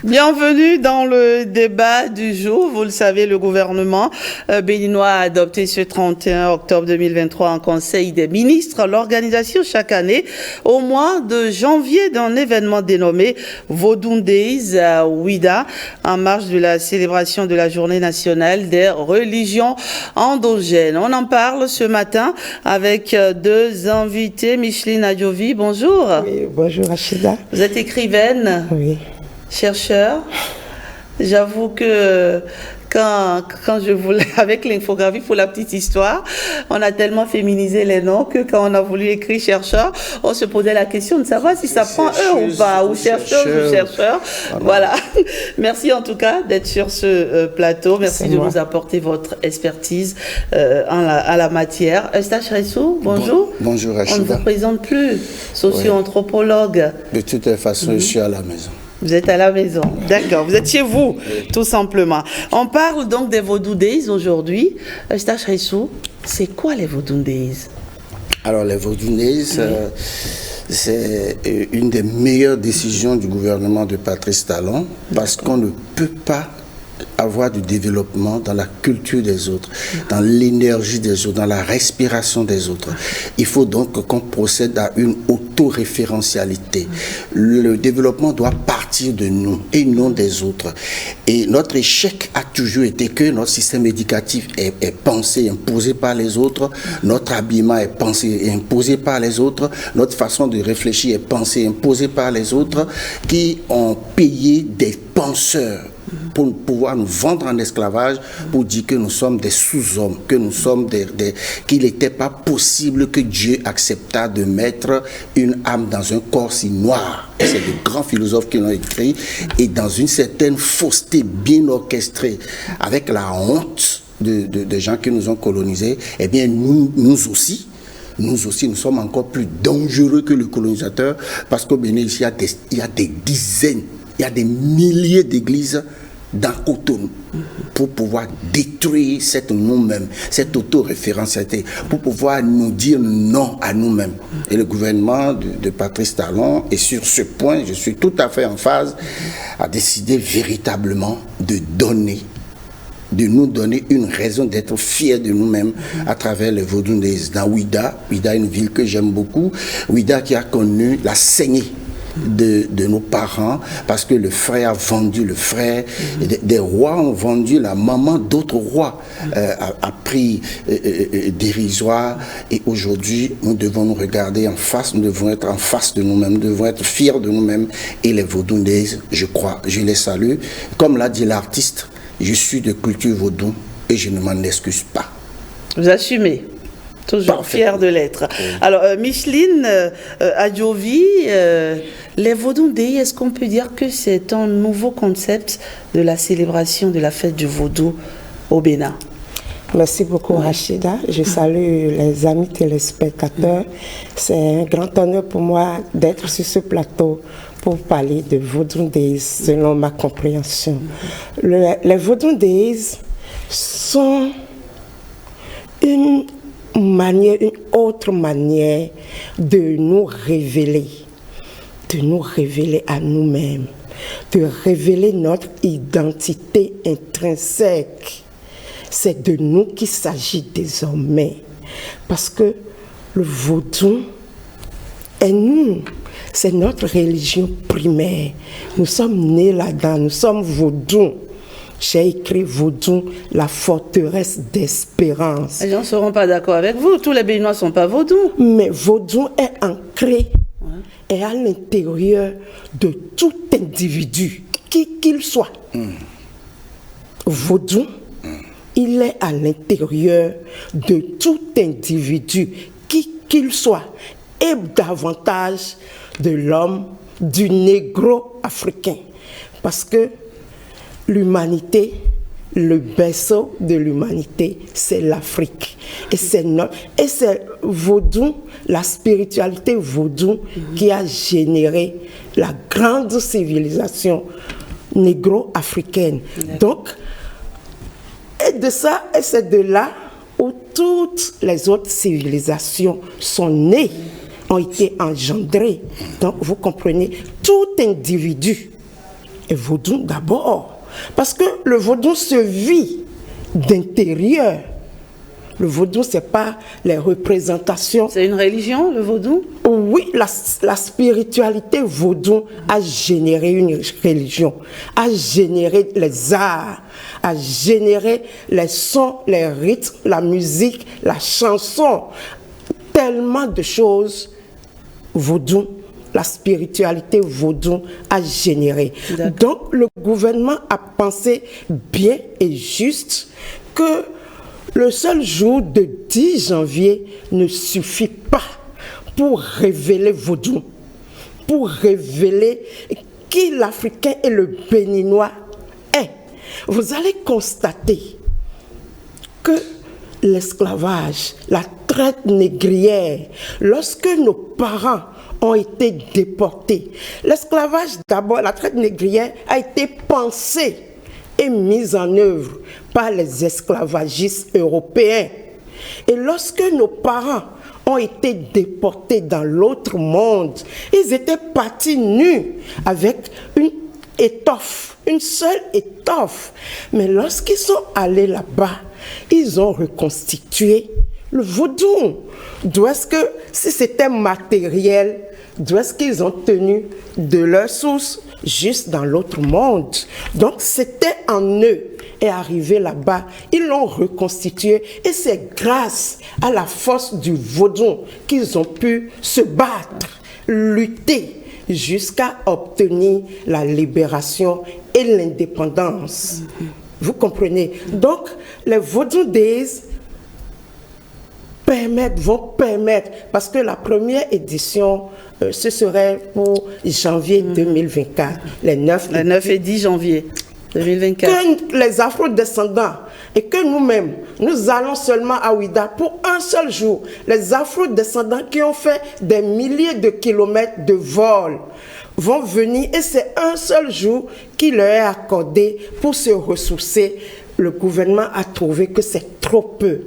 Bienvenue dans le débat du jour. Vous le savez, le gouvernement béninois a adopté ce 31 octobre 2023 en Conseil des ministres l'organisation chaque année au mois de janvier d'un événement dénommé Vodou Days à Ouidah en marge de la célébration de la Journée nationale des religions endogènes. On en parle ce matin avec deux invités. Micheline Adjovi, bonjour. Oui, bonjour Rachida. Vous êtes écrivaine. Oui. Chercheur. J'avoue que quand je voulais, avec l'infographie pour la petite histoire, on a tellement féminisé les noms que quand on a voulu écrire chercheur, on se posait la question de savoir si ça prend ou pas, ou chercheuse ou chercheur. Voilà. Merci en tout cas d'être sur ce plateau. Merci de nous apporter votre expertise à la matière. Eustache Ressou, bonjour. Bonjour Rachida. On ne vous présente plus, socio-anthropologue. De toute façon, je suis à la maison. Vous êtes à la maison, d'accord. Vous êtes chez vous, tout simplement. On parle donc des Vodou Days aujourd'hui. Eustache Ressou, c'est quoi les Vodou Days? Alors, les Vodou Days, c'est une des meilleures décisions du gouvernement de Patrice Talon, parce qu'on ne peut pas avoir du développement dans la culture des autres, dans l'énergie des autres, dans la respiration des autres. Il faut donc qu'on procède à une autoréférentialité. Le développement doit partir de nous et non des autres. Et notre échec a toujours été que notre système éducatif est pensé, imposé par les autres, notre habillement est pensé et imposé par les autres, notre façon de réfléchir est pensée et imposée par les autres, qui ont payé des penseurs pour pouvoir nous vendre en esclavage, pour dire que nous sommes des sous-hommes, que nous sommes qu'il n'était pas possible que Dieu acceptât de mettre une âme dans un corps si noir. C'est de grands philosophes qui l'ont écrit, et dans une certaine fausseté bien orchestrée, avec la honte de gens qui nous ont colonisés, eh bien nous aussi, nous sommes encore plus dangereux que le colonisateur, parce qu'au Bénin, ici, il y a des dizaines, il y a des milliers d'églises dans Cotonou pour pouvoir détruire cette nous-mêmes, cette autoréférentialité, pour pouvoir nous dire non à nous-mêmes. Et le gouvernement de Patrice Talon, et sur ce point, je suis tout à fait en phase, a décidé véritablement de nous donner une raison d'être fiers de nous-mêmes à travers les Vodou Days. Dans Ouidah, une ville que j'aime beaucoup, Ouidah qui a connu la saignée de nos parents, parce que le frère a vendu le frère, des rois ont vendu la maman d'autres rois, à prix dérisoire, et aujourd'hui nous devons nous regarder en face, nous devons être en face de nous-mêmes, nous devons être fiers de nous-mêmes, et les Vodou Days, je crois, je les salue. Comme l'a dit l'artiste, je suis de culture vaudou et je ne m'en excuse pas. Vous assumez? Toujours fier de l'être. Alors, Micheline Adjovi, les Vodou Days, est-ce qu'on peut dire que c'est un nouveau concept de la célébration de la fête du Vaudou au Bénin? Merci beaucoup Rachida. Je salue les amis téléspectateurs. C'est un grand honneur pour moi d'être sur ce plateau pour parler de Vodou Days selon ma compréhension. Les Vodou Days sont une autre manière de nous révéler à nous-mêmes, de révéler notre identité intrinsèque. C'est de nous qu'il s'agit désormais, parce que le vaudou est nous, c'est notre religion primaire. Nous sommes nés là-dedans, nous sommes vaudous. J'ai écrit Vodou, la forteresse d'espérance. Les gens ne seront pas d'accord avec vous. Tous les Béninois ne sont pas vaudous. Mais Vodou est ancré et à l'intérieur de tout individu, qui qu'il soit. Vodou, il est à l'intérieur de tout individu, qui qu'il soit, et davantage de l'homme, du négro-africain. Parce que l'humanité, le berceau de l'humanité, c'est l'Afrique. Et c'est vaudou, la spiritualité vaudou qui a généré la grande civilisation négro-africaine. Donc, et de ça, et c'est de là où toutes les autres civilisations sont nées, ont été engendrées. Donc, vous comprenez, tout individu est vaudou d'abord. Parce que le vaudou se vit d'intérieur. Le vaudou, ce n'est pas les représentations. C'est une religion, le vaudou? Oui, la spiritualité vaudou a généré une religion, a généré les arts, a généré les sons, les rythmes, la musique, la chanson. Tellement de choses vaudou, la spiritualité vaudou a généré. Donc, le gouvernement a pensé bien et juste que le seul jour de 10 janvier ne suffit pas pour révéler vaudou, pour révéler qui l'Africain et le Béninois est. Vous allez constater que l'esclavage, la traite négrière, lorsque nos parents ont été déportés, l'esclavage d'abord, la traite négrière a été pensée et mise en œuvre par les esclavagistes européens. Et lorsque nos parents ont été déportés dans l'autre monde, ils étaient partis nus avec une étoffe, une seule étoffe. Mais lorsqu'ils sont allés là-bas, ils ont reconstitué le vaudou. D'où est-ce que, si c'était matériel, d'où est-ce qu'ils ont tenu de leur source? Juste dans l'autre monde. Donc c'était en eux. Et arrivé là-bas, ils l'ont reconstitué. Et c'est grâce à la force du vaudou qu'ils ont pu se battre, lutter, jusqu'à obtenir la libération et l'indépendance. Vous comprenez? Donc les Vaudou Days vont permettre, parce que la première édition, ce serait pour janvier 2024, les 9 et 10 janvier 2024. Que les afro-descendants et que nous-mêmes, nous allons seulement à Ouidah pour un seul jour. Les afro-descendants qui ont fait des milliers de kilomètres de vol vont venir et c'est un seul jour qui leur est accordé pour se ressourcer. Le gouvernement a trouvé que c'est trop peu.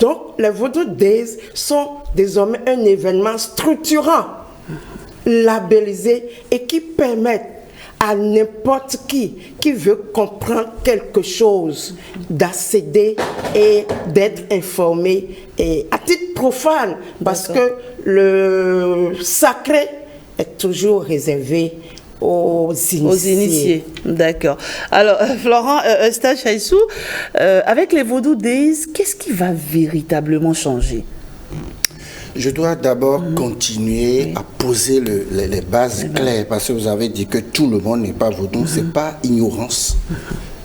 Donc, les Vaudou Days sont désormais un événement structurant, labellisé et qui permet à n'importe qui veut comprendre quelque chose, d'accéder et d'être informé, et à titre profane, parce que le sacré est toujours réservé aux initiés. D'accord. Alors, Florent Eustache Chaïssou, avec les Vaudou Days, qu'est-ce qui va véritablement changer? Je dois d'abord continuer à poser les bases claires, parce que vous avez dit que tout le monde n'est pas vaudou. Ce n'est pas ignorance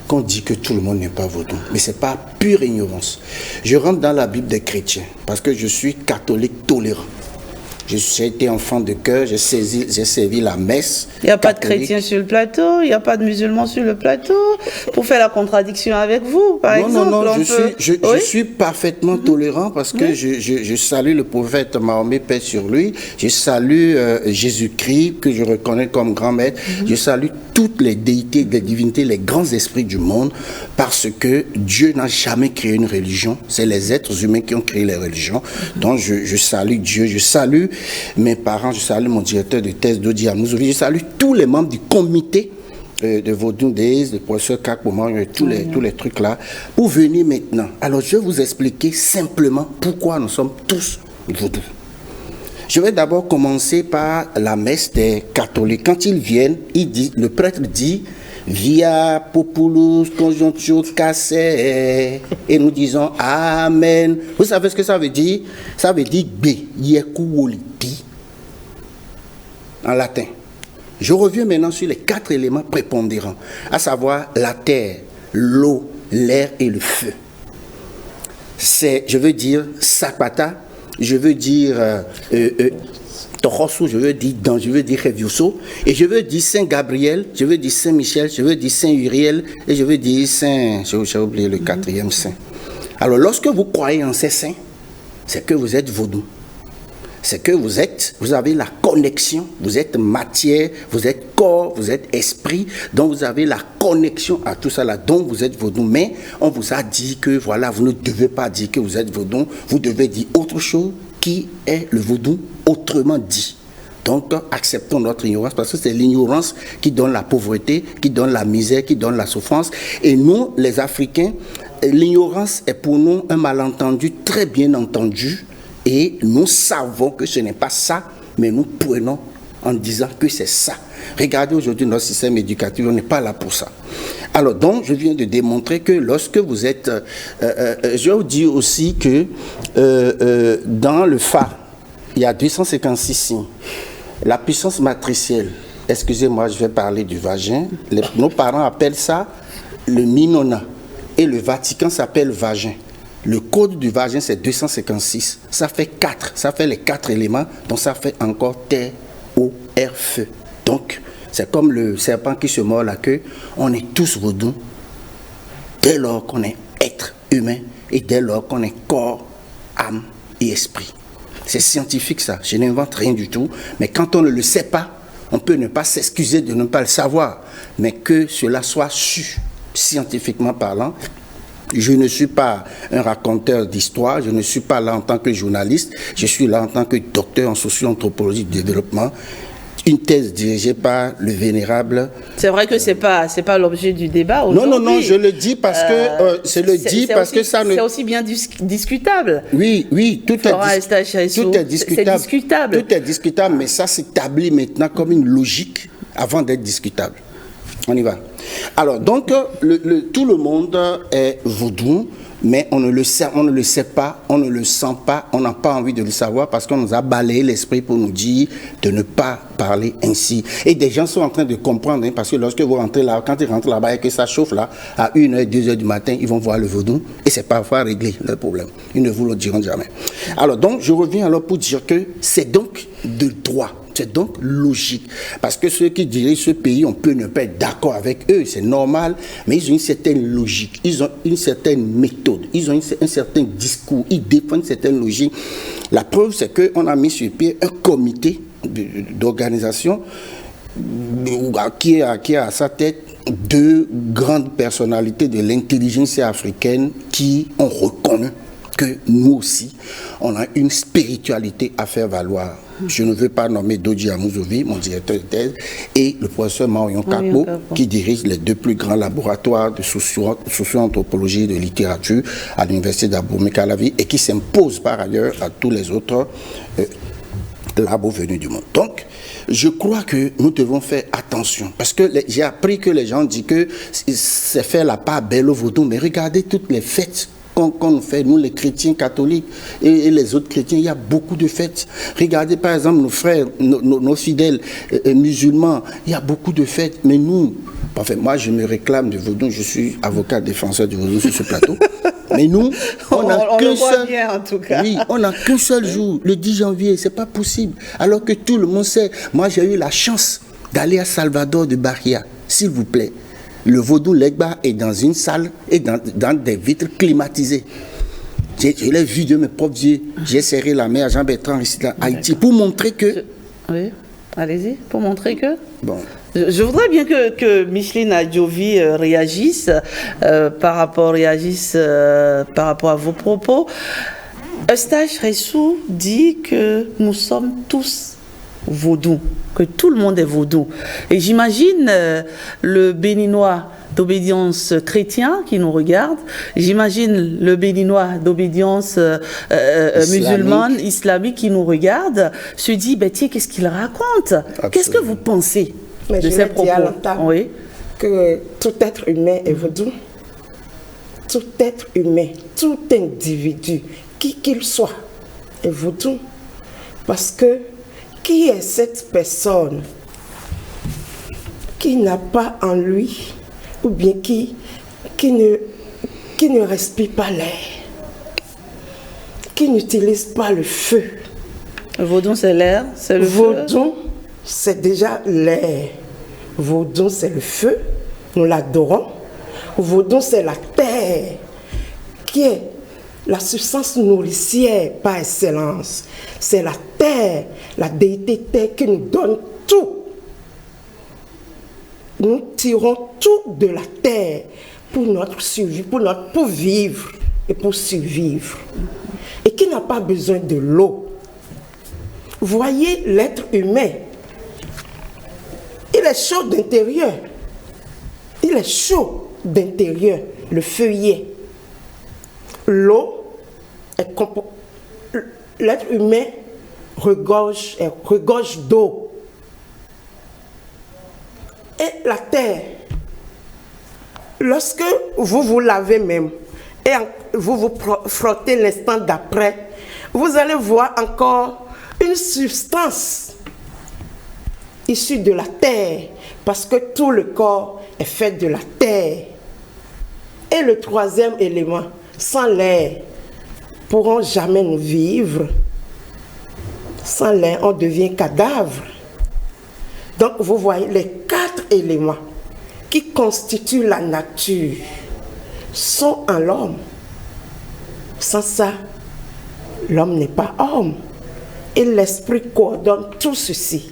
qu'on dit que tout le monde n'est pas vaudou, mais ce n'est pas pure ignorance. Je rentre dans la Bible des chrétiens, parce que je suis catholique tolérant. J'ai été enfant de cœur, j'ai servi la messe. Il n'y a pas de chrétiens sur le plateau, il n'y a pas de musulmans sur le plateau, pour faire la contradiction avec vous, par exemple. Non, je suis parfaitement tolérant parce que je salue le prophète Mahomet, paix sur lui. Je salue Jésus-Christ, que je reconnais comme grand maître. Je salue toutes les déités, les divinités, les grands esprits du monde, parce que Dieu n'a jamais créé une religion. C'est les êtres humains qui ont créé les religions. Donc je salue Dieu, je salue mes parents, je salue mon directeur de thèse Dodi Amouzouri, je salue tous les membres du comité de Vaudou Days, le professeur Kakouman, tous les trucs là, pour venir maintenant. Alors je vais vous expliquer simplement pourquoi nous sommes tous vaudous. Je vais d'abord commencer par la messe des catholiques. Quand ils viennent, le prêtre dit Via populus conjunctio casse, et nous disons Amen. Vous savez ce que ça veut dire? Ça veut dire B, Yekuoliti, en latin. Je reviens maintenant sur les 4 éléments prépondérants, à savoir la terre, l'eau, l'air et le feu. Je veux dire Sapata, je veux dire Torosu, je veux dire Revioso, et je veux dire Saint Gabriel, je veux dire Saint Michel, je veux dire Saint Uriel, et je veux dire Saint, j'ai oublié le 4e saint. Alors lorsque vous croyez en ces saints, c'est que vous êtes vaudou. C'est que vous avez la connexion, vous êtes matière, vous êtes corps, vous êtes esprit, donc vous avez la connexion à tout ça là, donc vous êtes vaudou. Mais on vous a dit que voilà, vous ne devez pas dire que vous êtes vaudou, vous devez dire autre chose qui est le vaudou autrement dit. Donc, acceptons notre ignorance parce que c'est l'ignorance qui donne la pauvreté, qui donne la misère, qui donne la souffrance. Et nous, les Africains, l'ignorance est pour nous un malentendu très bien entendu et nous savons que ce n'est pas ça, mais nous prenons en disant que c'est ça. Regardez aujourd'hui notre système éducatif, on n'est pas là pour ça. Alors donc, je viens de démontrer que lorsque vous êtes... je vous dis aussi que dans le FA, il y a 256 signes. La puissance matricielle, excusez-moi, je vais parler du vagin. Nos parents appellent ça le minona. Et le Vatican s'appelle vagin. Le code du vagin, c'est 256. Ça fait 4. Ça fait les 4 éléments. Donc ça fait encore terre, eau, air, feu. Donc, c'est comme le serpent qui se mord la queue. On est tous vaudous dès lors qu'on est être humain et dès lors qu'on est corps, âme et esprit. C'est scientifique ça, je n'invente rien du tout. Mais quand on ne le sait pas, on peut ne pas s'excuser de ne pas le savoir. Mais que cela soit su, scientifiquement parlant. Je ne suis pas un raconteur d'histoire, je ne suis pas là en tant que journaliste, je suis là en tant que docteur en socio-anthropologie du développement. Une thèse dirigée par le vénérable. C'est vrai que c'est pas l'objet du débat aujourd'hui. Non, je le dis parce que ça ne. C'est aussi bien discutable. Oui, tout est discutable. Tout est discutable, mais ça s'établit maintenant comme une logique avant d'être discutable. On y va. Alors donc tout le monde est vaudou. Mais on ne le sait pas, on ne le sent pas, on n'a pas envie de le savoir parce qu'on nous a balayé l'esprit pour nous dire de ne pas parler ainsi. Et des gens sont en train de comprendre, hein, parce que lorsque vous rentrez là, quand ils rentrent là-bas et que ça chauffe là, à 1h, 2h du matin, ils vont voir le vaudou et c'est parfois réglé leur problème. Ils ne vous le diront jamais. Alors donc, je reviens alors pour dire que c'est donc de droit. C'est donc logique. Parce que ceux qui dirigent ce pays, on peut ne pas être d'accord avec eux, c'est normal, mais ils ont une certaine logique, ils ont une certaine méthode, ils ont un certain discours, ils défendent une certaine logique. La preuve, c'est qu'on a mis sur pied un comité d'organisation qui a à sa tête 2 grandes personnalités de l'intelligence africaine qui ont reconnu que nous aussi, on a une spiritualité à faire valoir. Je ne veux pas nommer Dodji Amouzovi, mon directeur de thèse, et le professeur Marion Kapo, qui dirige les 2 plus grands laboratoires de socio-anthropologie et de littérature à l'université d'Abomey-Calavi et qui s'impose par ailleurs à tous les autres labos venus du monde. Donc, je crois que nous devons faire attention, parce que j'ai appris que les gens disent que c'est faire la part belle au vaudou, mais regardez toutes les fêtes qu'on nous fait, nous les chrétiens catholiques et les autres chrétiens, il y a beaucoup de fêtes. Regardez par exemple nos frères, nos fidèles musulmans, il y a beaucoup de fêtes, mais nous, enfin moi je me réclame du vaudou, je suis avocat défenseur du vaudou sur ce plateau, mais nous, on n'a qu'un seul, bien, en tout cas. Oui, on n'a qu'un seul jour, le 10 janvier, c'est pas possible, alors que tout le monde sait. Moi j'ai eu la chance d'aller à Salvador de Bahia, s'il vous plaît. Le vaudou Legba est dans une salle et dans des vitres climatisées. Je l'ai vu de mes propres yeux. J'ai serré la main à Jean-Bertrand ici à Haïti pour montrer que... Oui, allez-y, pour montrer que... Bon. Je voudrais bien que Micheline Adjovi réagisse par rapport à vos propos. Eustache Ressou dit que nous sommes tous vaudou, que tout le monde est vaudou. Et j'imagine le Béninois d'obédience chrétien qui nous regarde, j'imagine le Béninois d'obédience musulmane, islamique qui nous regarde, se dit, ben tiens, qu'est-ce qu'il raconte? Qu'est-ce que vous pensez de ces propos? Oui. Que tout être humain est vaudou. Tout être humain, tout individu, qui qu'il soit, est vaudou. Parce que qui est cette personne qui n'a pas en lui, ou bien qui ne respire pas l'air, qui n'utilise pas le feu? Le vaudou, c'est l'air, c'est le feu. Vaudou, c'est déjà l'air. Vaudou, c'est le feu, nous l'adorons. Vaudou, c'est la terre, qui est la substance nourricière par excellence. C'est la terre, la déité terre qui nous donne tout. Nous tirons tout de la terre pour notre survie, pour vivre et pour survivre. Et qui n'a pas besoin de l'eau. Voyez l'être humain. Il est chaud d'intérieur. Il est chaud d'intérieur. Le feuillet. L'eau est composée. L'être humain regorge d'eau. Et la terre, lorsque vous vous lavez même, et vous vous frottez l'instant d'après, vous allez voir encore une substance issue de la terre, parce que tout le corps est fait de la terre. Et le troisième élément, sans l'air, pourront jamais nous vivre. Sans l'air, on devient cadavre. Donc, vous voyez les 4 éléments qui constituent la nature sont en l'homme. Sans ça, l'homme n'est pas homme. Et l'esprit coordonne tout ceci.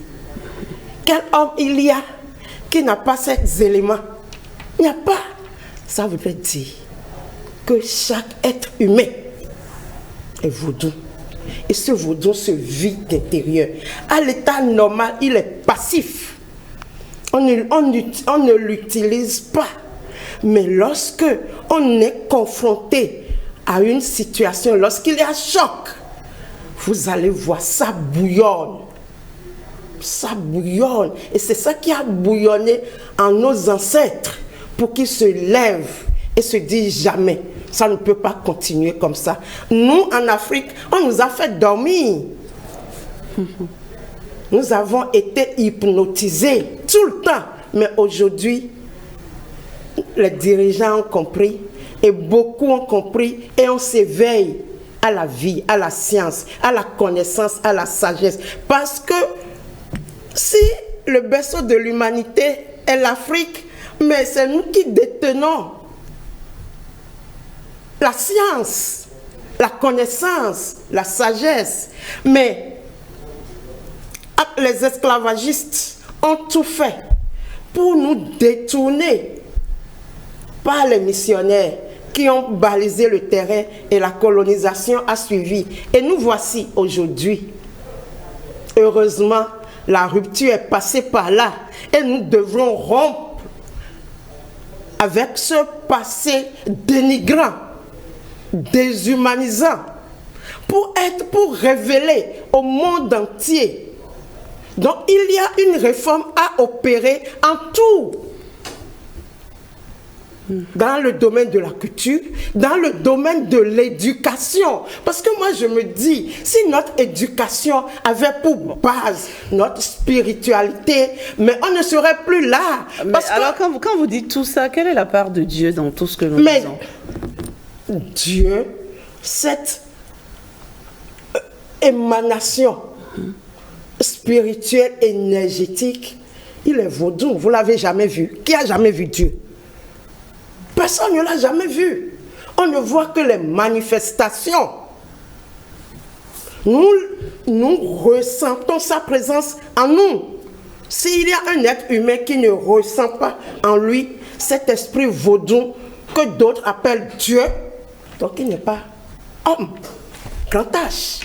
Quel homme il y a qui n'a pas ces éléments? Il n'y a pas. Ça voudrait dire que chaque être humain est vaudou. Et ce vaudou se vit d'intérieur. À l'état normal, il est passif. On ne l'utilise pas. Mais lorsque on est confronté à une situation, lorsqu'il y a choc, vous allez voir, ça bouillonne. Ça bouillonne. Et c'est ça qui a bouillonné en nos ancêtres pour qu'ils se lèvent et se disent jamais. Ça ne peut pas continuer comme ça. Nous, en Afrique, on nous a fait dormir. Nous avons été hypnotisés tout le temps. Mais aujourd'hui, les dirigeants ont compris et beaucoup ont compris et on s'éveille à la vie, à la science, à la connaissance, à la sagesse. Parce que si le berceau de l'humanité est l'Afrique, mais c'est nous qui détenons la science, la connaissance, la sagesse. Mais les esclavagistes ont tout fait pour nous détourner par les missionnaires qui ont balisé le terrain et la colonisation a suivi. Et nous voici aujourd'hui. Heureusement, la rupture est passée par là et nous devrons rompre avec ce passé dénigrant, déshumanisant, pour révéler au monde entier. Donc il y a une réforme à opérer en tout. Dans le domaine de la culture, dans le domaine de l'éducation. Parce que moi je me dis, si notre éducation avait pour base notre spiritualité, mais on ne serait plus là. Parce alors quand vous dites tout ça, quelle est la part de Dieu dans tout ce que nous disons? Dieu, cette émanation spirituelle, énergétique, il est vaudou. Vous ne l'avez jamais vu. Qui a jamais vu Dieu? Personne ne l'a jamais vu. On ne voit que les manifestations. Nous ressentons sa présence en nous. S'il y a un être humain qui ne ressent pas en lui cet esprit vaudou que d'autres appellent Dieu, donc il n'est pas homme. Grand H.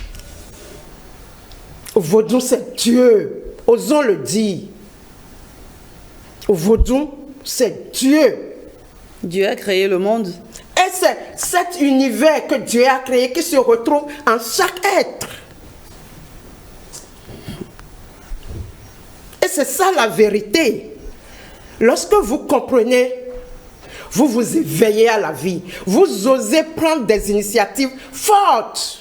Vaudou, c'est Dieu. Osons le dire. Vaudou, c'est Dieu. Dieu a créé le monde. Et c'est cet univers que Dieu a créé qui se retrouve en chaque être. Et c'est ça la vérité. Lorsque vous comprenez, vous vous éveillez à la vie. Vous osez prendre des initiatives fortes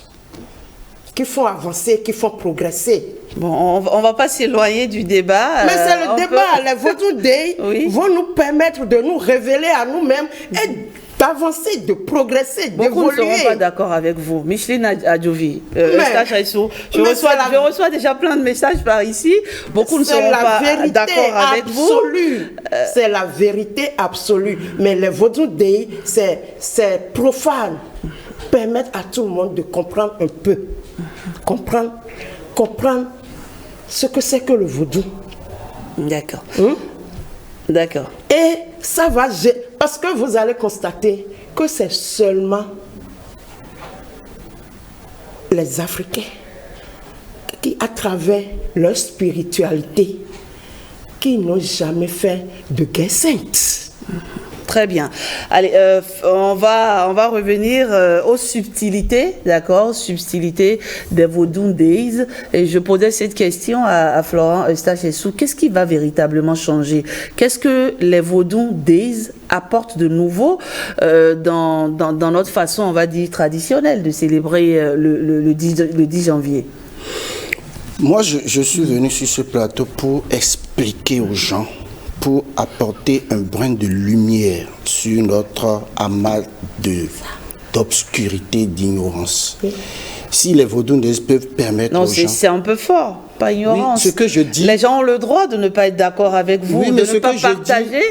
qui font avancer, qui font progresser. Bon, on ne va pas s'éloigner du débat. Mais c'est le débat. Les Vaudou Day vont nous permettre de nous révéler à nous-mêmes et d'avancer, de progresser, d'évoluer. Beaucoup ne seront pas d'accord avec vous. Micheline Adjovi, je reçois déjà plein de messages par ici. Beaucoup ne seront pas d'accord avec vous. C'est la vérité absolue. Mais les Vaudou Day, c'est profane. Permettre à tout le monde de comprendre un peu. Comprendre ce que c'est que le vaudou. D'accord. D'accord. Et ça va, parce que vous allez constater que c'est seulement les Africains qui, à travers leur spiritualité, qui n'ont jamais fait de guerre sainte. Très bien. Allez, on va revenir aux subtilités, d'accord, subtilités des Vodou Days. Et je posais cette question à Florent Eustache-Essou. Qu'est-ce qui va véritablement changer? Qu'est-ce que les Vodou Days apportent de nouveau dans notre façon, on va dire, traditionnelle de célébrer le 10 janvier? Moi, je suis venu sur ce plateau pour expliquer aux gens, pour apporter un brin de lumière sur notre amas d'obscurité, d'ignorance. Oui. Si les Vodou peuvent permettre aux gens... Non, c'est un peu fort, pas ignorance. Oui, ce que je dis... Les gens ont le droit de ne pas être d'accord avec vous, oui, de ne pas partager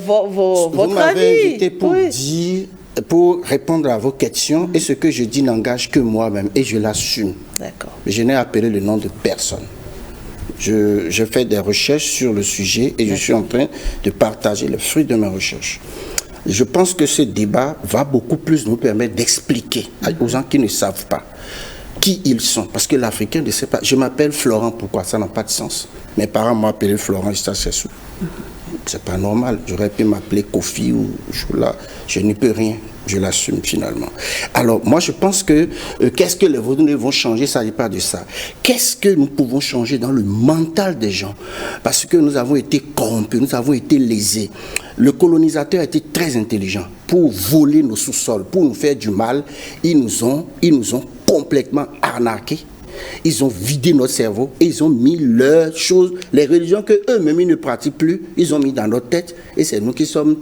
votre avis. Vous m'avez invité pour dire... pour répondre à vos questions, et ce que je dis n'engage que moi-même, et je l'assume. D'accord. Je n'ai appelé le nom de personne. Je fais des recherches sur le sujet et je suis en train de partager le fruit de mes recherches. Je pense que ce débat va beaucoup plus nous permettre d'expliquer aux gens qui ne savent pas qui ils sont. Parce que l'Africain ne sait pas. Je m'appelle Florent, pourquoi? Ça n'a pas de sens. Mes parents m'ont appelé Florent Eustache-Essou. C'est pas normal. J'aurais pu m'appeler Kofi ou Choula. Je n'y peux rien. Je l'assume finalement. Alors, moi, je pense que qu'est-ce que les Vodou vont changer, ça n'est pas de ça. Qu'est-ce que nous pouvons changer dans le mental des gens? Parce que nous avons été corrompus, nous avons été lésés. Le colonisateur a été très intelligent pour voler nos sous-sols, pour nous faire du mal. Ils nous ont complètement arnaqués. Ils ont vidé notre cerveau et ils ont mis leurs choses, les religions que eux-mêmes ne pratiquent plus, ils ont mis dans notre tête et c'est nous qui sommes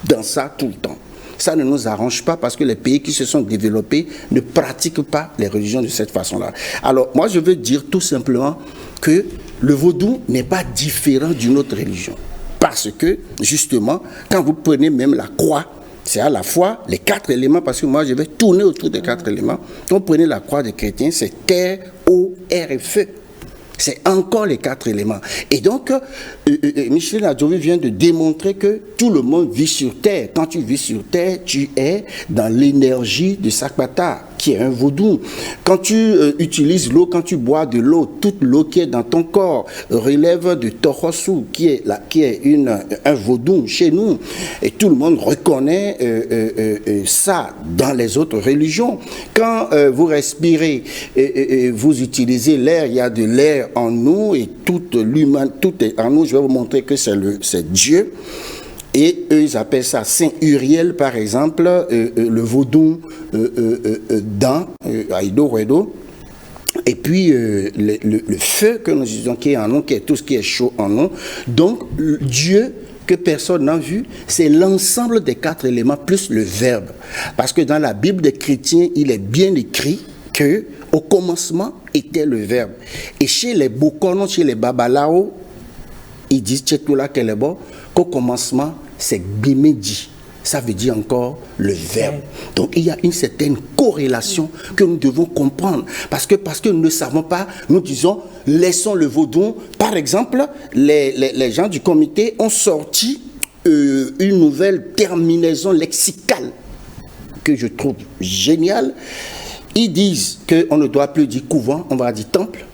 dans ça tout le temps. Ça ne nous arrange pas parce que les pays qui se sont développés ne pratiquent pas les religions de cette façon-là. Alors, moi, je veux dire tout simplement que le vaudou n'est pas différent d'une autre religion. Parce que, justement, quand vous prenez même la croix, c'est à la fois les 4 éléments, parce que moi, je vais tourner autour des 4 éléments. Quand vous prenez la croix des chrétiens, c'est terre, eau, air et feu. C'est encore les 4 éléments. Et donc, Michel Adjovi vient de démontrer que tout le monde vit sur terre. Quand tu vis sur terre, tu es dans l'énergie de Sakpata, qui est un vaudou. Quand tu utilises l'eau, quand tu bois de l'eau, toute l'eau qui est dans ton corps relève de Tohosu, qui est un vaudou chez nous. Et tout le monde reconnaît ça dans les autres religions. Quand vous respirez, vous utilisez l'air, il y a de l'air en nous et tout est en nous. Je vais vous montrer que c'est Dieu. Et eux, ils appellent ça Saint Uriel, par exemple, le vaudou dans Aïdo, Redo. Et puis, le feu que nous disons qui est en nous, qui est tout ce qui est chaud en nous. Donc, Dieu que personne n'a vu, c'est l'ensemble des 4 éléments plus le verbe. Parce que dans la Bible des chrétiens, il est bien écrit que au commencement était le verbe. Et chez les Bokono, chez les Babalao, ils disent qu'au commencement, c'est Bimedi. Ça veut dire encore le verbe. Donc il y a une certaine corrélation que nous devons comprendre. Parce que nous ne savons pas, nous disons, laissons le vaudou. Par exemple, les gens du comité ont sorti une nouvelle terminaison lexicale que je trouve géniale. Ils disent qu'on ne doit plus dire couvent, on va dire temple.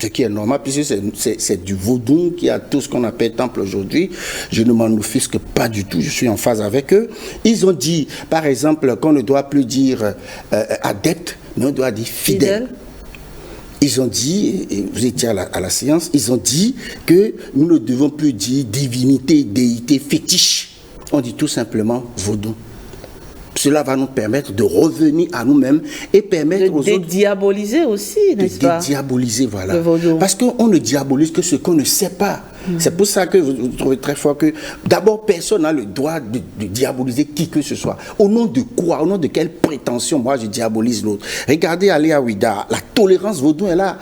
Ce qui est normal, puisque c'est du vaudou qui a tout ce qu'on appelle temple aujourd'hui. Je ne m'en offusque pas du tout, je suis en phase avec eux. Ils ont dit, par exemple, qu'on ne doit plus dire adepte, mais on doit dire fidèle. Ils ont dit, et vous étiez à la séance, ils ont dit que nous ne devons plus dire divinité, déité, fétiche. On dit tout simplement vaudou. Cela va nous permettre de revenir à nous-mêmes et permettre aux autres... De dédiaboliser aussi, n'est-ce pas? De dédiaboliser, voilà. Parce qu'on ne diabolise que ce qu'on ne sait pas. C'est pour ça que vous trouvez très fort que, d'abord, personne n'a le droit de diaboliser qui que ce soit. Au nom de quoi? Au nom de quelle prétention, moi, je diabolise l'autre? Regardez Aléa Ouida, la tolérance vaudou est là.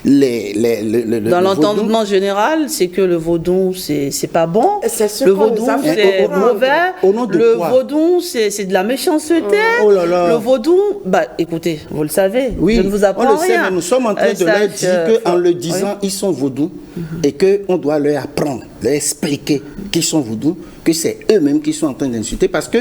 Dans l'entendement général, c'est que le vaudou, c'est pas bon. Le vaudou, c'est mauvais. Le vaudou, c'est de la méchanceté. Le vaudou, écoutez, vous le savez, oui, je ne vous apprends rien. On le sait, mais nous sommes en train de leur dire qu'en le disant, ils sont vaudous et qu'on doit leur apprendre. leur expliquer qui sont vaudous, que c'est eux-mêmes qui sont en train d'insulter, parce que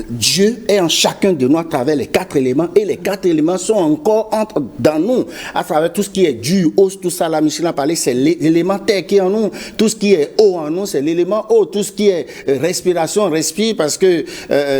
Dieu est en chacun de nous à travers les 4 éléments, et les 4 éléments sont encore dans nous, à travers tout ce qui est dur, eau, tout ça, là, Michel a parlé, c'est l'élément terre qui est en nous, tout ce qui est eau en nous, c'est l'élément eau, tout ce qui est respiration, on respire parce que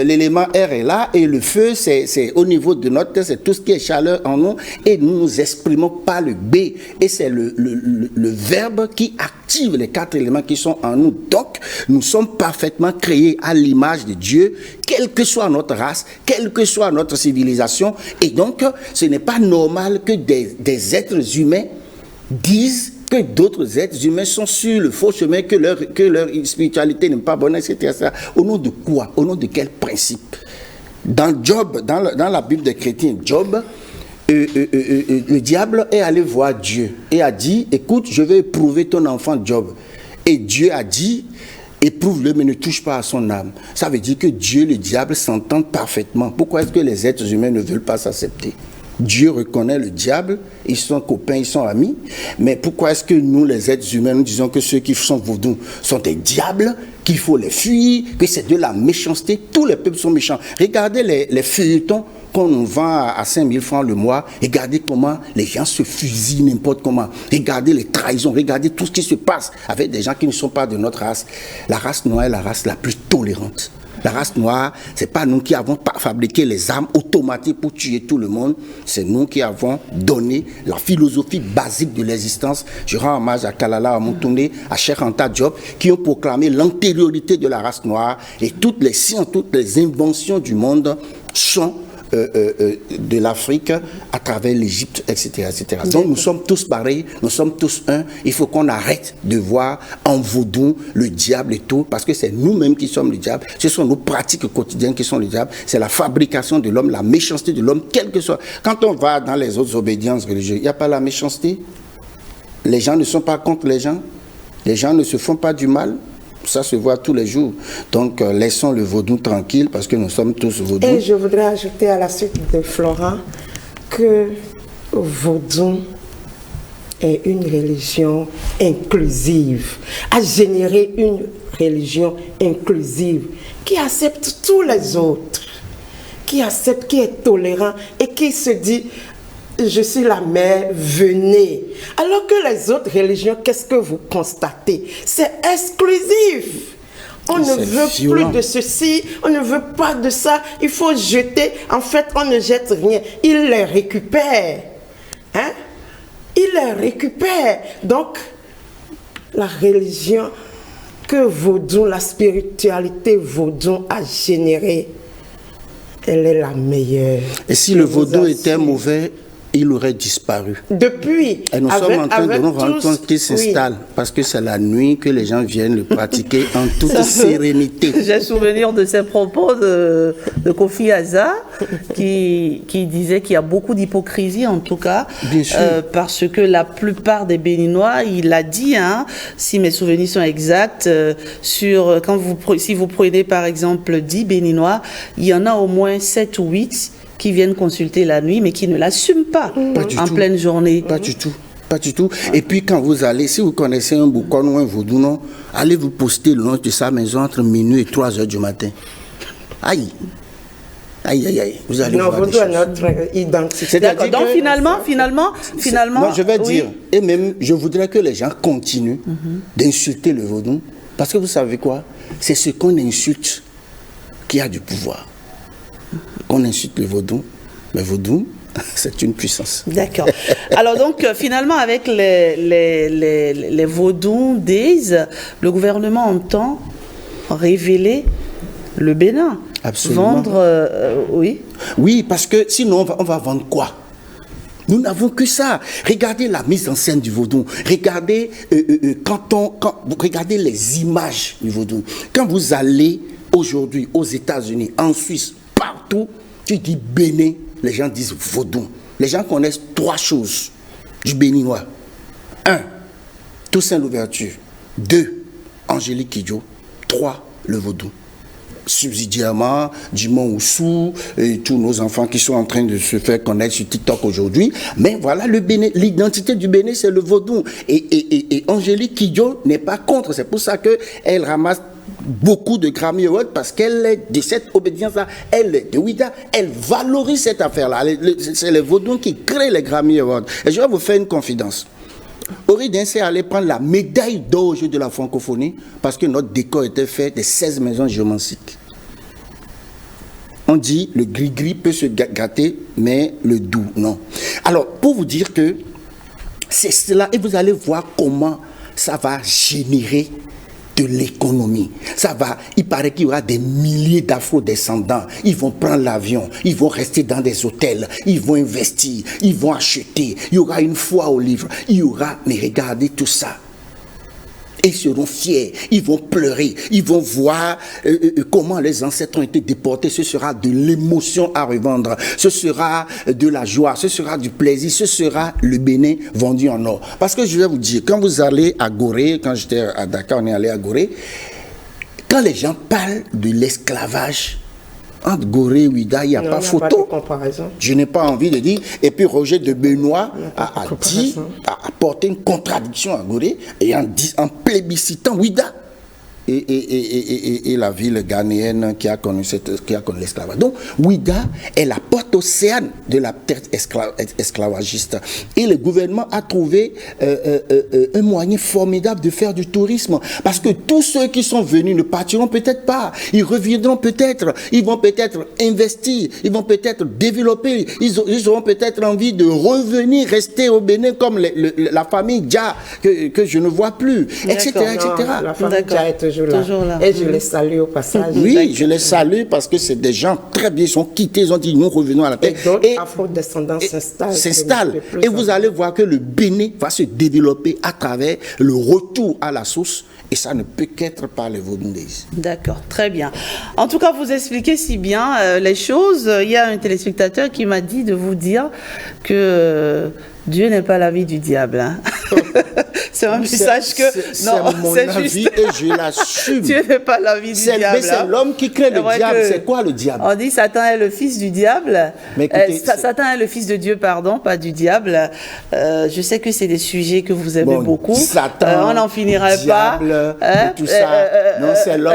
l'élément air est là, et le feu, c'est au niveau de notre terre, c'est tout ce qui est chaleur en nous, et nous nous exprimons par le B, et c'est le verbe qui active les 4 éléments qui sont en nous. Donc, nous sommes parfaitement créés à l'image de Dieu, quelle que soit notre race, quelle que soit notre civilisation. Et donc, ce n'est pas normal que des êtres humains disent que d'autres êtres humains sont sur le faux chemin, que leur spiritualité n'est pas bonne, etc. Au nom de quoi? Au nom de quel principe? Dans Job, dans la Bible des chrétiens, Job, le diable est allé voir Dieu et a dit, écoute, je vais éprouver ton enfant Job. Et Dieu a dit, éprouve-le, mais ne touche pas à son âme. Ça veut dire que Dieu et le diable s'entendent parfaitement. Pourquoi est-ce que les êtres humains ne veulent pas s'accepter? Dieu reconnaît le diable, ils sont copains, ils sont amis. Mais pourquoi est-ce que nous, les êtres humains, nous disons que ceux qui sont vaudous sont des diables, qu'il faut les fuir, que c'est de la méchanceté? Tous les peuples sont méchants. Regardez les feuilletons qu'on nous vend à 5 000 francs le mois. Regardez comment les gens se fusillent n'importe comment. Regardez les trahisons, regardez tout ce qui se passe avec des gens qui ne sont pas de notre race. La race noire est la race la plus tolérante. La race noire, ce n'est pas nous qui avons fabriqué les armes automatiques pour tuer tout le monde. C'est nous qui avons donné la philosophie basique de l'existence. Je rends hommage à Kalala Amoutouné, à Cheikh Anta Diop, qui ont proclamé l'antériorité de la race noire. Et toutes les sciences, toutes les inventions du monde sont de l'Afrique à travers l'Égypte, etc., etc. Donc nous sommes tous pareils, nous sommes tous un. Il faut qu'on arrête de voir en vaudou le diable et tout, parce que c'est nous-mêmes qui sommes le diable. Ce sont nos pratiques quotidiennes qui sont le diable. C'est la fabrication de l'homme, la méchanceté de l'homme, quel que soit. Quand on va dans les autres obédiences religieuses, il n'y a pas la méchanceté. Les gens ne sont pas contre les gens. Les gens ne se font pas du mal. Ça se voit tous les jours. Donc, laissons le vaudou tranquille parce que nous sommes tous vaudous. Et je voudrais ajouter à la suite de Florent que vaudou est une religion inclusive, a généré une religion inclusive qui accepte tous les autres, qui accepte, qui est tolérant et qui se dit je suis la mère, venez. Alors que les autres religions, qu'est-ce que vous constatez? C'est exclusif. On ne veut plus de ceci, on ne veut pas de ça. Il faut jeter. En fait, on ne jette rien. Il les récupère. Hein? Il les récupère. Donc, la religion que vaudou, la spiritualité vaudou a générée, elle est la meilleure. Et si le vaudou était mauvais, il aurait disparu. Depuis. Et nous sommes en train de nous rendre compte qu'il s'installe, parce que c'est la nuit que les gens viennent le pratiquer en toute sérénité. J'ai souvenir de ces propos de Kofi Aza qui disait qu'il y a beaucoup d'hypocrisie en tout cas, parce que la plupart des Béninois, il a dit, hein, si mes souvenirs sont exacts, si vous prenez par exemple 10 Béninois, il y en a au moins 7 ou 8 qui viennent consulter la nuit, mais qui ne l'assument pas en pleine journée. Pas du tout. Pas du tout. Et puis quand vous allez, si vous connaissez un boucon ou un vaudou, non, allez vous poster le nom de sa maison entre minuit et 3 heures du matin. Aïe. Aïe, aïe, aïe. Vous allez voir des choses. Notre identité. D'accord. Donc finalement... Moi, je vais dire, et même, je voudrais que les gens continuent d'insulter le vaudou, parce que vous savez quoi? C'est ce qu'on insulte qui a du pouvoir. On insulte le vaudou, mais vaudou, c'est une puissance. D'accord. Alors donc, finalement, avec les vaudous Days, le gouvernement entend révéler le Bénin. Absolument. Vendre, oui. Oui, parce que sinon, on va vendre quoi? Nous n'avons que ça. Regardez la mise en scène du vaudou. Regardez, regardez les images du vaudou. Quand vous allez aujourd'hui aux États-Unis, en Suisse, partout, tu dis Bénin, les gens disent vaudou. Les gens connaissent 3 choses du béninois. 1, Toussaint Louverture. 2, Angélique Kidjo. 3, le vaudou. subsidiairement Jimon Oussou et tous nos enfants qui sont en train de se faire connaître sur TikTok aujourd'hui. Mais voilà, l'identité du Bénin, c'est le vaudou. Et Angélique Kidjo n'est pas contre. C'est pour ça qu'elle ramasse beaucoup de Grammy Awards parce qu'elle est de cette obédience-là, elle est de Ouida, elle valorise cette affaire-là. C'est les vaudous qui créent les Grammy Awards. Et je vais vous faire une confidence. Oridin s'est allé prendre la médaille d'or au jeu de la francophonie parce que notre décor était fait de 16 maisons géomantiques. On dit le gris-gris peut se gâter, mais le doux, non. Alors, pour vous dire que c'est cela, et vous allez voir comment ça va générer de l'économie. Il paraît qu'il y aura des milliers d'afro-descendants. Ils vont prendre l'avion, ils vont rester dans des hôtels, ils vont investir, ils vont acheter. Il y aura une foi au livre. Il y aura, mais regardez tout ça. Ils seront fiers, ils vont pleurer, ils vont voir comment les ancêtres ont été déportés. Ce sera de l'émotion à revendre, ce sera de la joie, ce sera du plaisir, ce sera le Bénin vendu en or. Parce que je vais vous dire, quand vous allez à Gorée, quand j'étais à Dakar, on est allé à Gorée, quand les gens parlent de l'esclavage, entre Gorée et Ouida, il n'y a pas photo. Je n'ai pas envie de dire. Et puis Roger de Benoît a apporté une contradiction à Gorée et en plébiscitant Ouida et la ville ghanéenne qui a connu l'esclavage. Donc Ouida est la porte océane de la terre esclavagiste. Et le gouvernement a trouvé un moyen formidable de faire du tourisme. Parce que tous ceux qui sont venus ne partiront peut-être pas. Ils reviendront peut-être. Ils vont peut-être investir. Ils vont peut-être développer. Ils auront peut-être envie de revenir, rester au Bénin comme la famille Dia que je ne vois plus, etc. La famille Dia est toujours là. Et je les salue au passage. Oui, je les salue parce que c'est des gens très bien, ils sont quittés, ils ont dit nous revenons à la terre. Et d'autres afro-descendants s'installent. Et vous allez voir que le Bénin va se développer à travers le retour à la source. Et ça ne peut qu'être par les Vaudounéis. D'accord, très bien. En tout cas, vous expliquez si bien les choses. Il y a un téléspectateur qui m'a dit de vous dire que Dieu n'est pas l'ami du diable. Hein. C'est un message que... Non, c'est mon avis et je l'assume. Dieu n'est pas l'ami du diable. Mais c'est l'homme qui crée le diable. C'est quoi le diable? On dit Satan est le fils du diable. Mais écoutez, Satan est le fils de Dieu, pardon, pas du diable. Je sais que c'est des sujets que vous aimez beaucoup. Satan, on n'en finirait diable, pas. Tout ça. Non, c'est l'homme.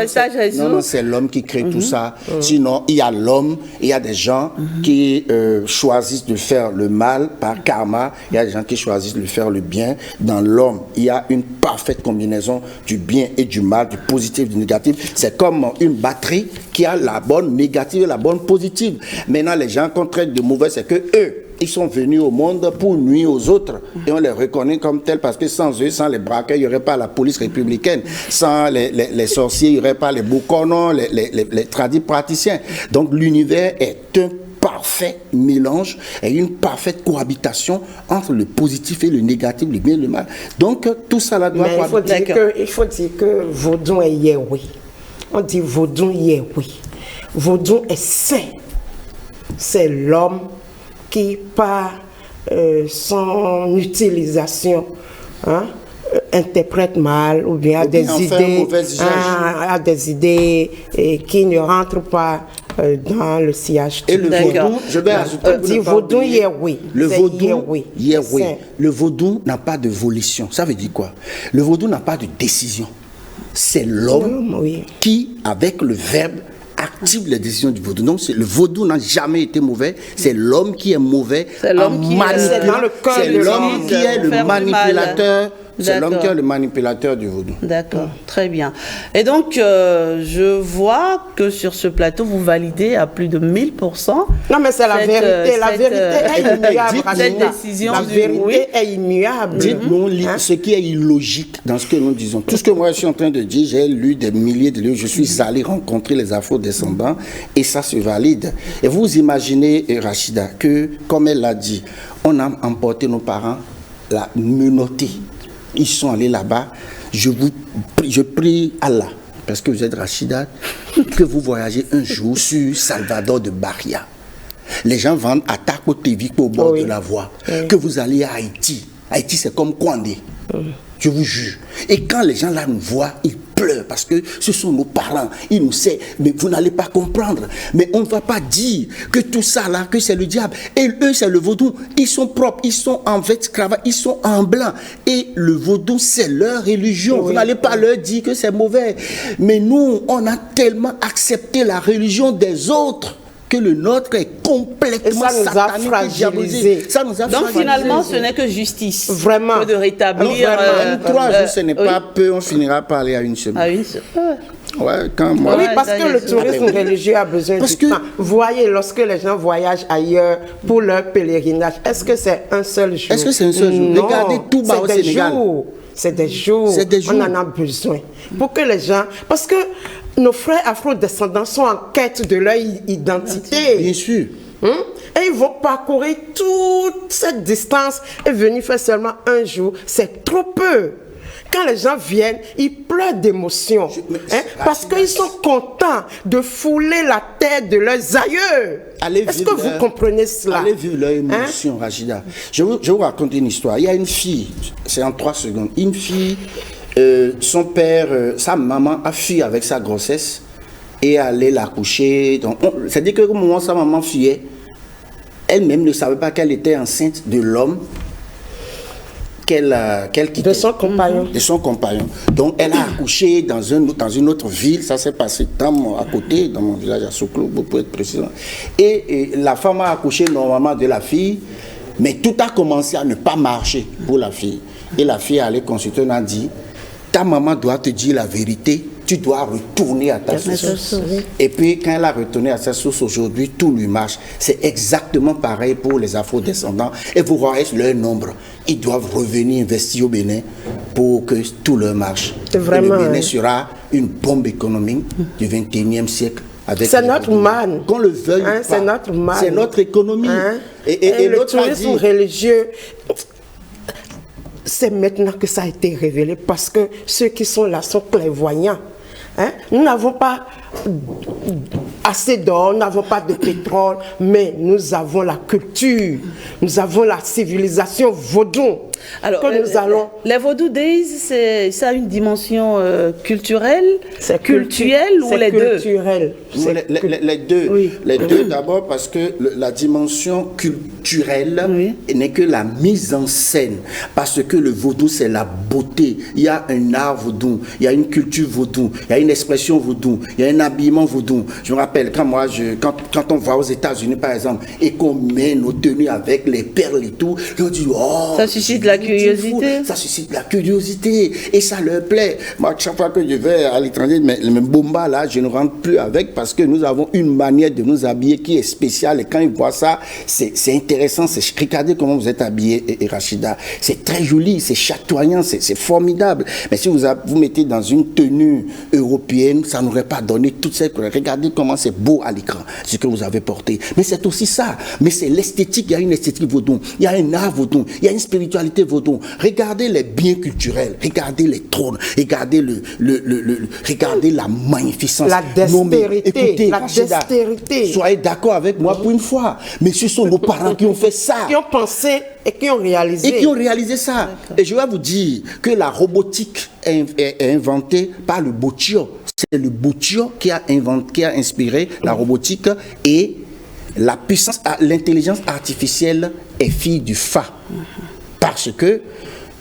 Non, c'est l'homme qui crée tout ça. Sinon, il y a l'homme, il y a des gens qui choisissent de faire le mal par karma. Il y a des gens qui choisissent de faire le bien. Dans l'homme, il y a une parfaite combinaison du bien et du mal, du positif et du négatif. C'est comme une batterie qui a la bonne négative et la bonne positive. Maintenant, les gens qu'on traite de mauvais, c'est que eux, ils sont venus au monde pour nuire aux autres. Et on les reconnaît comme tels parce que sans eux, sans les braqueurs, il n'y aurait pas la police républicaine. Sans les sorciers, il n'y aurait pas les bouconons, les tradis praticiens. Donc l'univers est un parfait mélange et une parfaite cohabitation entre le positif et le négatif, le bien et le mal. Donc tout ça là doit il faut dire que Vaudou est Yahweh. On dit Vaudou Yahweh. Vaudou est saint. C'est l'homme qui, par son utilisation, interprète mal ou bien a des idées qui ne rentrent pas dans le sillage. Et le vaudou, je vais ajouter... Vaudou Yahweh. Le vaudou Yahweh. Le vaudou n'a pas de volition. Ça veut dire quoi? Le vaudou n'a pas de décision. C'est l'homme qui, avec le verbe, active les décisions du vaudou. Donc le vaudou n'a jamais été mauvais. C'est l'homme qui est mauvais. C'est l'homme qui est le manipulateur. C'est l'homme qui est le manipulateur du vaudou. D'accord, très bien. Et donc, je vois que sur ce plateau, vous validez à plus de 1000%. Non, mais c'est la vérité. La vérité est immuable. Cette décision la vérité est immuable. Dites-nous ce qui est illogique dans ce que nous disons. Tout ce que moi je suis en train de dire, j'ai lu des milliers de livres, je suis allé rencontrer les afro-descendants et ça se valide. Et vous imaginez, Rachida, que, comme elle l'a dit, on a emporté nos parents, la menottée. Ils sont allés là-bas. Je prie Allah, parce que vous êtes Rachida, que vous voyagez un jour sur Salvador de Bahia. Les gens vendent à Taco TV au bord de la voie. Que vous allez à Haïti. Haïti, c'est comme Kwandé. Je vous jure. Et quand les gens là nous voient, ils pleure parce que ce sont nos parents, ils nous savent, mais vous n'allez pas comprendre. Mais on ne va pas dire que tout ça là, que c'est le diable. Et eux, c'est le vaudou. Ils sont propres, ils sont en vêtements cravate, ils sont en blanc. Et le vaudou, c'est leur religion. Vous n'allez pas leur dire que c'est mauvais. Mais nous, on a tellement accepté la religion des autres que le nôtre est complètement satanique et diabolisé. Ça nous a Donc fragilisé. finalement, ce n'est que justice. Vraiment. Que de rétablir... Alors, 3 jours, ce n'est oui. pas peu, on finira par aller à une semaine. À une seule. Ouais, quand moi... Oui, parce ça y que est, le c'est tourisme vrai. religieux a besoin Parce du que- temps. Vous voyez, lorsque les gens voyagent ailleurs pour leur pèlerinage, est-ce que c'est un seul jour? Est-ce que c'est un seul jour? Non, Regardez Touba au c'est des Sénégal. jours. C'est des jours. C'est des jours. On en a besoin. Pour que les gens... Parce que nos frères afro-descendants sont en quête de leur identité. Bien sûr. Et ils vont parcourir toute cette distance et venir faire seulement un jour. C'est trop peu. Quand les gens viennent, ils pleurent d'émotion. Parce qu'ils sont contents de fouler la terre de leurs aïeux. Est-ce que vous comprenez cela? Allez vivre leur émotion, Rachida. Je vais vous raconter une histoire. Il y a une fille, c'est en 3 secondes. Une fille, son père, sa maman a fui avec sa grossesse et allait la coucher. C'est-à-dire que au moment où sa maman fuyait, elle-même ne savait pas qu'elle était enceinte de l'homme qu'elle quittait. De son compagnon. De son compagnon. Donc elle a accouché dans une autre ville, ça s'est passé à côté, dans mon village à Soklo, pour être précis. Et la femme a accouché normalement de la fille, mais tout a commencé à ne pas marcher pour la fille. Et la fille allait consulter, on a dit, ta maman doit te dire la vérité, tu dois retourner à ta source. Et puis quand elle a retourné à sa source aujourd'hui, tout lui marche. C'est exactement pareil pour les afro-descendants. Et vous voyez leur nombre. Ils doivent revenir investir au Bénin pour que tout leur marche. C'est vraiment, et le Bénin sera une bombe économique du 21e siècle. C'est notre manne. Qu'on le veuille ou pas. C'est notre manne. C'est notre économie. Et le l'autre a tourisme dit, religieux, c'est maintenant que ça a été révélé parce que ceux qui sont là sont clairvoyants. Nous n'avons pas assez d'or, nous n'avons pas de pétrole, mais nous avons la culture, nous avons la civilisation vaudou. Alors, que nous allons... les Vaudou Days, ça a une dimension culturelle, culturelle ou les deux? Culturel. Les deux. Oui. Les deux d'abord parce que la dimension culturelle Oui. n'est que la mise en scène. Parce que le vaudou, c'est la beauté. Il y a un art vaudou, il y a une culture vaudou, il y a une expression vaudou, il y a un habillement vaudou. Je me rappelle, quand on va aux États-Unis, par exemple, et qu'on met nos tenues avec les perles et tout, on dit, oh, ça suscite la curiosité. Ça suscite la curiosité et ça leur plaît. Moi, chaque fois que je vais à l'étranger, mais le bomba là, je ne rentre plus avec parce que nous avons une manière de nous habiller qui est spéciale et quand ils voient ça, c'est intéressant. Regardez comment vous êtes habillé, et Rachida. C'est très joli, c'est chatoyant, c'est formidable. Mais si vous mettez dans une tenue européenne, ça n'aurait pas donné toute cette... Regardez comment c'est beau à l'écran, ce que vous avez porté. Mais c'est aussi ça. Mais c'est l'esthétique, il y a une esthétique vaudou, il y a un art vaudou, il y a une spiritualité vaudou. Regardez les biens culturels, regardez les trônes, regardez regardez la magnificence. La dextérité. Écoutez, La Rachida, dextérité. soyez d'accord avec moi pour une fois. Mais ce sont nos parents qui ont fait ça. Qui ont pensé et qui ont réalisé. Et qui ont réalisé ça. Et je vais vous dire que la robotique est inventée par le Bocccio. C'est le Bocccio qui a inspiré la robotique et l'intelligence artificielle est fille du Fa. Parce que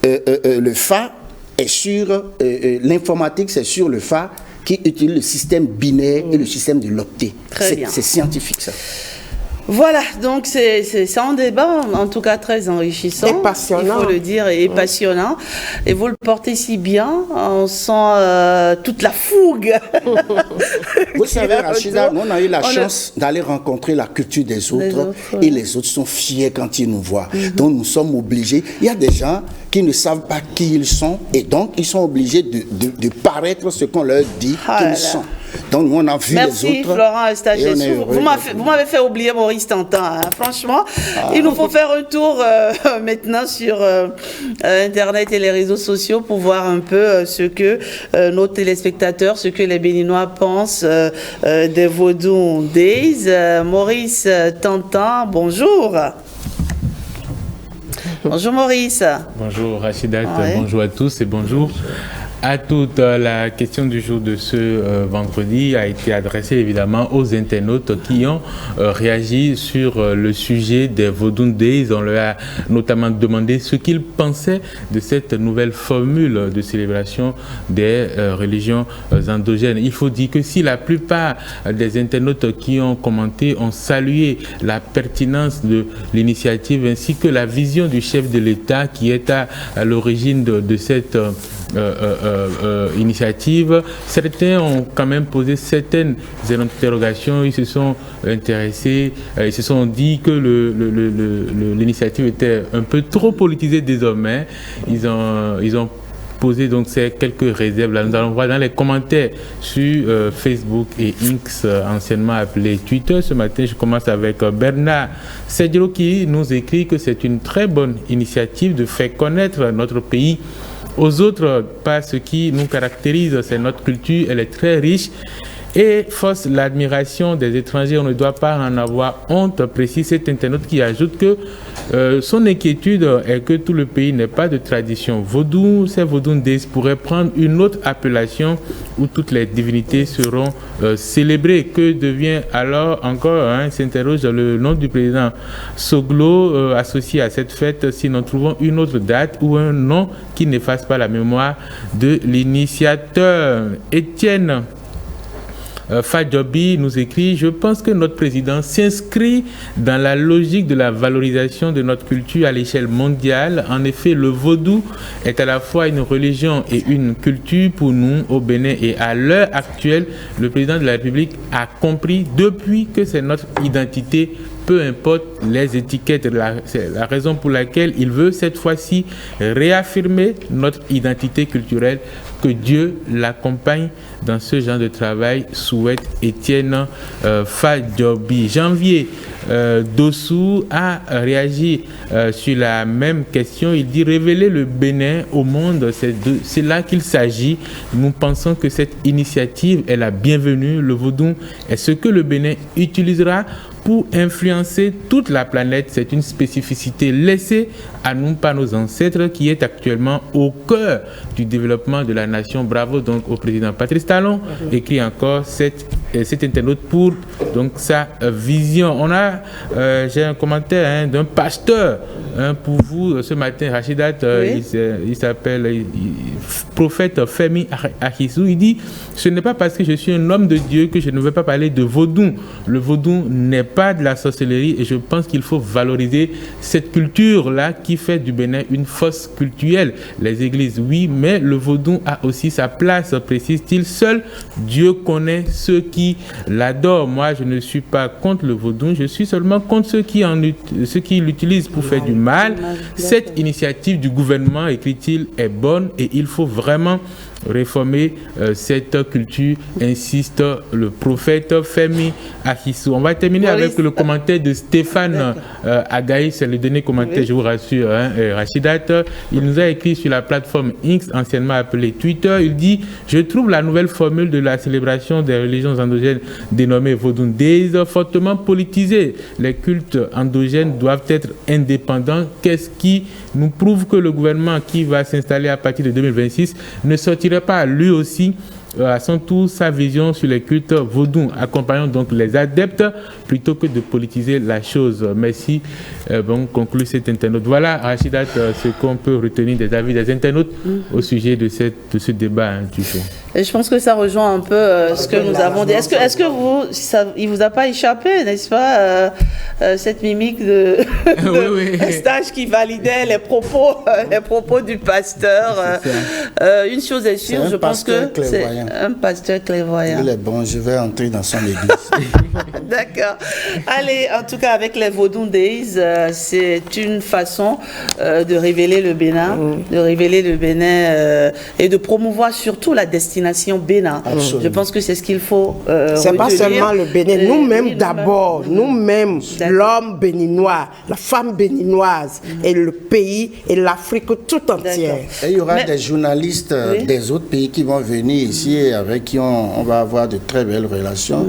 le Fa est sur l'informatique, c'est sur le Fa qui utilise le système binaire et le système de l'octet. C'est scientifique ça. Voilà, donc c'est un débat, en tout cas très enrichissant. Et passionnant. Il faut le dire, et passionnant. Et vous le portez si bien, on sent toute la fougue. Vous savez, Rachida, nous on a eu la chance d'aller rencontrer la culture des autres, et les autres sont fiers quand ils nous voient. Donc nous sommes obligés, il y a des gens qui ne savent pas qui ils sont, et donc ils sont obligés de paraître ce qu'on leur dit qu'ils sont. Donc nous on a vu Merci, les autres. Florent Eustache-Essou. Vous m'avez fait oublier Maurice Tantan, hein. Franchement. Il nous faut faire un tour maintenant sur Internet et les réseaux sociaux pour voir un peu ce que nos téléspectateurs, ce que les Béninois pensent des Vaudou Days. Maurice Tantan, bonjour. Bonjour Maurice. Bonjour Rachida, Ouais. bonjour à tous et bonjour à toutes. La question du jour de ce vendredi a été adressée évidemment aux internautes qui ont réagi sur le sujet des Vodun Days. On leur a notamment demandé ce qu'ils pensaient de cette nouvelle formule de célébration des religions endogènes. Il faut dire que si la plupart des internautes qui ont commenté ont salué la pertinence de l'initiative ainsi que la vision du chef de l'État qui est à l'origine de cette initiative, certains ont quand même posé certaines interrogations. Ils se sont intéressés, ils se sont dit que l'initiative était un peu trop politisée désormais. Ils ont posé donc ces quelques réserves. Là, nous allons voir dans les commentaires sur Facebook et X, anciennement appelé Twitter. Ce matin, je commence avec Bernard Sedjero qui nous écrit que c'est une très bonne initiative de faire connaître notre pays aux autres par ce qui nous caractérise, c'est notre culture, elle est très riche et force l'admiration des étrangers. On ne doit pas en avoir honte, précise cet internaute qui ajoute que son inquiétude est que tout le pays n'ait pas de tradition vaudou. Ces Vodun Days pourraient prendre une autre appellation où toutes les divinités seront célébrées. Que devient alors encore, s'interroge le nom du président Soglo associé à cette fête si nous trouvons une autre date ou un nom qui n'efface pas la mémoire de l'initiateur. Étienne Fadjobi nous écrit: je pense que notre président s'inscrit dans la logique de la valorisation de notre culture à l'échelle mondiale. En effet, le vaudou est à la fois une religion et une culture pour nous au Bénin, et à l'heure actuelle, le président de la République a compris depuis que c'est notre identité, peu importe les étiquettes. C'est la raison pour laquelle il veut cette fois-ci réaffirmer notre identité culturelle. Que Dieu l'accompagne dans ce genre de travail, souhaite Étienne Fadjobi. Janvier Dossou a réagi sur la même question. Il dit: révéler le Bénin au monde, c'est là qu'il s'agit. Nous pensons que cette initiative est la bienvenue. Le vaudou est ce que le Bénin utilisera pour influencer toute la planète. C'est une spécificité laissée à nous par nos ancêtres qui est actuellement au cœur du développement de la nation. Bravo donc au président Patrice Talon. Écrit encore cet internaute pour donc sa vision. On a, j'ai un commentaire d'un pasteur pour vous ce matin, Rachidat. Oui. Il s'appelle prophète Femi Akissou. Il dit: ce n'est pas parce que je suis un homme de Dieu que je ne veux pas parler de vaudou. Le vaudou n'est pas de la sorcellerie et je pense qu'il faut valoriser cette culture-là qui fait du Bénin une force culturelle. Les églises, oui, mais le vaudou a aussi sa place, précise-t-il. Seul Dieu connaît ceux qui l'adorent. Moi, je ne suis pas contre le vaudou, je suis seulement contre ceux qui l'utilisent pour faire du mal. Cette initiative du gouvernement, écrit-il, est bonne et il faut vraiment réformer cette culture, insiste le prophète Femi Akissou. On va terminer avec le commentaire de Stéphane Agaï, c'est le dernier commentaire, je vous rassure, Rachidat. Il nous a écrit sur la plateforme X, anciennement appelée Twitter. Il dit: je trouve la nouvelle formule de la célébration des religions endogènes dénommée Vodun Days fortement politisée. Les cultes endogènes doivent être indépendants. Qu'est-ce qui nous prouve que le gouvernement qui va s'installer à partir de 2026 ne sortira pas lui aussi à son tour sa vision sur les cultes vaudou. Accompagnons donc les adeptes plutôt que de politiser la chose. Merci. Bon, conclut cet internaute. Voilà, Rachidat, ce qu'on peut retenir des avis des internautes au sujet de ce débat du jour. Et je pense que ça rejoint un peu ce que nous avons dit. Est-ce que il vous a pas échappé, n'est-ce pas, cette mimique de stage qui validait les propos du pasteur. Une chose est sûre, je pense que c'est un pasteur clairvoyant. Il est bon, je vais entrer dans son église. D'accord. Allez, en tout cas, avec les Vodun Days, c'est une façon de révéler le Bénin, et de promouvoir surtout la destination destination Bénin. Absolument. Je pense que c'est ce qu'il faut C'est pas retenir. seulement le Bénin, Oui, nous-mêmes d'abord, nous-mêmes, D'accord. l'homme béninois, la femme béninoise, et le pays et l'Afrique tout entière. Et il y aura Mais- des journalistes Oui. des autres pays qui vont venir ici et avec qui on va avoir de très belles relations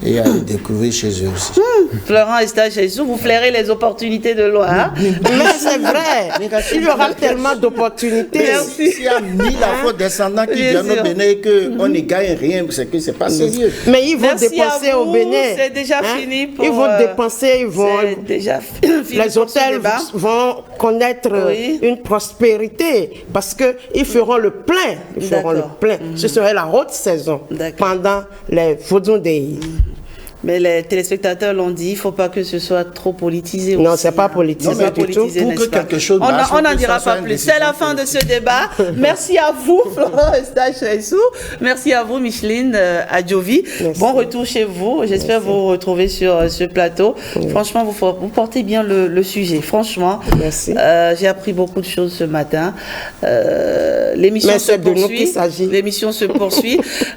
et aller découvrir chez eux aussi. Florent Eustache-Essou, vous flairez les opportunités de loin. Hein? Mais c'est vrai, il y aura tellement d'opportunités. Merci. S'il y a 1000 afro-descendants qui Bien viennent sûr. au Bénin et qu'on ne gagne rien, c'est que c'est pas sérieux. Mais ils vont Merci dépenser à au vous, Bénin. c'est déjà fini pour, Ils vont dépenser, ils vont. C'est déjà fini Les pour ce hôtels débat. vont connaître Oui. une prospérité parce qu'ils feront le plein. Ils feront le D'accord. plein. Ce serait la haute saison D'accord. pendant les Vodou Day. Mais les téléspectateurs l'ont dit, il ne faut pas que ce soit trop politisé. Non, aussi, c'est pas hein. politisé Non, mais du tout. politisé, pour n'est-ce que pas? quelque chose marche, On faut n'en que dira ça soit pas une plus. C'est la décision fin de ce débat. Merci à vous, Florent Eustache-Essou. Merci à vous, Micheline Adjovi. Merci. Bon retour chez vous. J'espère vous retrouver sur ce plateau. Franchement, vous portez bien le sujet. Franchement, Merci. j'ai appris beaucoup de choses ce matin. L'émission Mais se c'est de nous poursuit. qu'il s'agit. L'émission se poursuit.